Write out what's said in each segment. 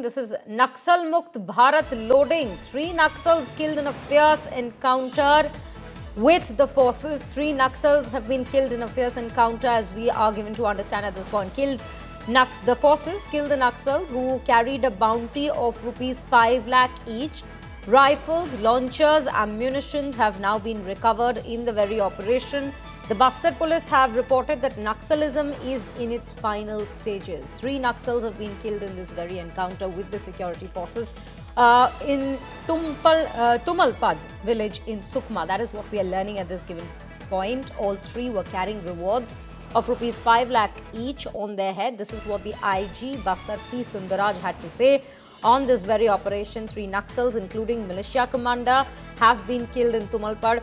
This is Naxal Mukt Bharat loading. 3 Naxals killed in a fierce encounter with the forces. 3 Naxals have been killed in a fierce encounter, as we are given to understand at this point. The forces killed the Naxals who carried a bounty of rupees 5 lakh each. Rifles, launchers, ammunitions have now been recovered in the very operation. The Bastar police have reported that Naxalism is in its final stages. 3 Naxals have been killed in this very encounter with the security forces in Tumalpad village in Sukma. That is what we are learning at this given point. All 3 were carrying rewards of rupees 5 lakh each on their head. This is what the IG Bastar P. Sundaraj had to say. On this very operation, 3 Naxals, including militia commander, have been killed in Tumalpad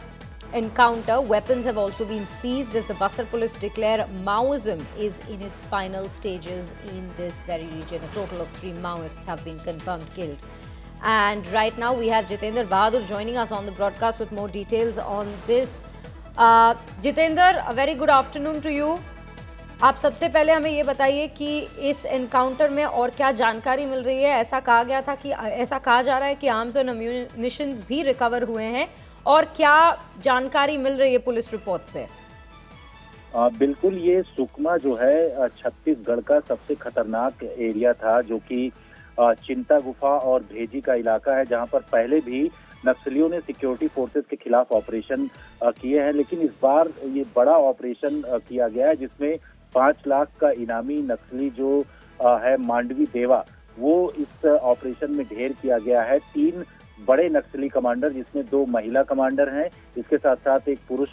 encounter. Weapons have also been seized as the Bastar police declare Maoism is in its final stages in this very region. A total of 3 Maoists have been confirmed killed. And right now we have Jitendra Bahadur joining us on the broadcast with more details on this. Jitendra, a very good afternoon to you. आप सबसे पहले हमें ये बताइए कि इस encounter में और क्या जानकारी मिल रही है। ऐसा कहा गया था कि ऐसा कहा जा रहा है कि आर्म्स एंड अम्यूनिशंस भी रिकवर हुए हैं, और क्या जानकारी मिल रही है पुलिस रिपोर्ट से? बिल्कुल, ये सुकमा जो है छत्तीसगढ़ का सबसे खतरनाक एरिया था, जो कि चिंता गुफा और भेजी का इलाका है, जहां पर पहले भी नक्सलियों ने सिक्योरिटी फोर्सेस के खिलाफ ऑपरेशन किए हैं। लेकिन इस बार ये बड़ा ऑपरेशन किया गया है, जिसमें 5 लाख का इनामी नक्सली जो है मांडवी देवा, वो इस ऑपरेशन में ढेर किया गया है। 3 बड़े नक्सली कमांडर, जिसमें 2 महिला कमांडर हैं, इसके साथ साथ एक पुरुष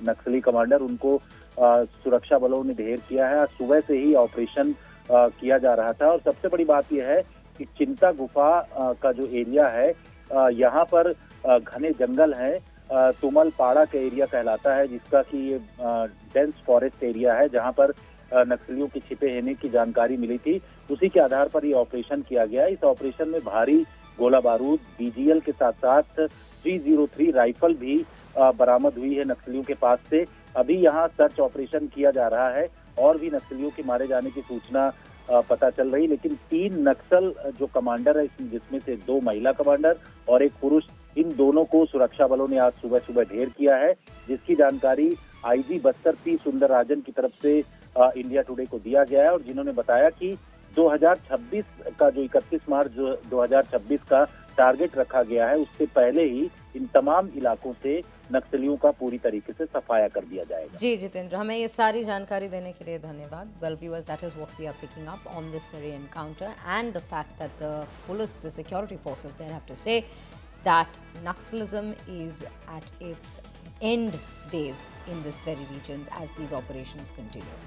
नक्सली कमांडर, उनको सुरक्षा बलों ने ढेर किया है। आज सुबह से ही ऑपरेशन किया जा रहा था। और सबसे बड़ी बात यह है कि चिंता गुफा का जो एरिया है, यहाँ पर घने जंगल हैं। तुमलपाड़ा का एरिया कहलाता है, जिसका कि ये डेंस फॉरेस्ट एरिया है, जहाँ पर नक्सलियों के छिपे रहने की जानकारी मिली थी। उसी के आधार पर ये ऑपरेशन किया गया। इस ऑपरेशन में भारी गोला बारूद, BGL के साथ साथ 303 राइफल भी बरामद हुई है नक्सलियों के पास से। अभी यहाँ सर्च ऑपरेशन किया जा रहा है और भी नक्सलियों के मारे जाने की सूचना पता चल रही। लेकिन 3 नक्सल जो कमांडर है, जिसमें से 2 महिला कमांडर और एक पुरुष, इन दोनों को सुरक्षा बलों ने आज सुबह सुबह ढेर किया है, जिसकी जानकारी IG बस्तर P. सुंदरराजन की तरफ से इंडिया टुडे को दिया गया है। और जिन्होंने बताया कि 2026 का जो 31 मार्च 2026 का टारगेट रखा गया है, उससे पहले ही इन तमाम इलाकों से नक्सलियों का पूरी तरीके से सफाया कर दिया जाएगा। जी जितेंद्र, हमें ये सारी जानकारी देने के लिए धन्यवाद। Well viewers, that is what we are picking up on this very encounter and the fact that the police, the security forces there have to say that Naxalism is at its end days in this very regions as these operations continue.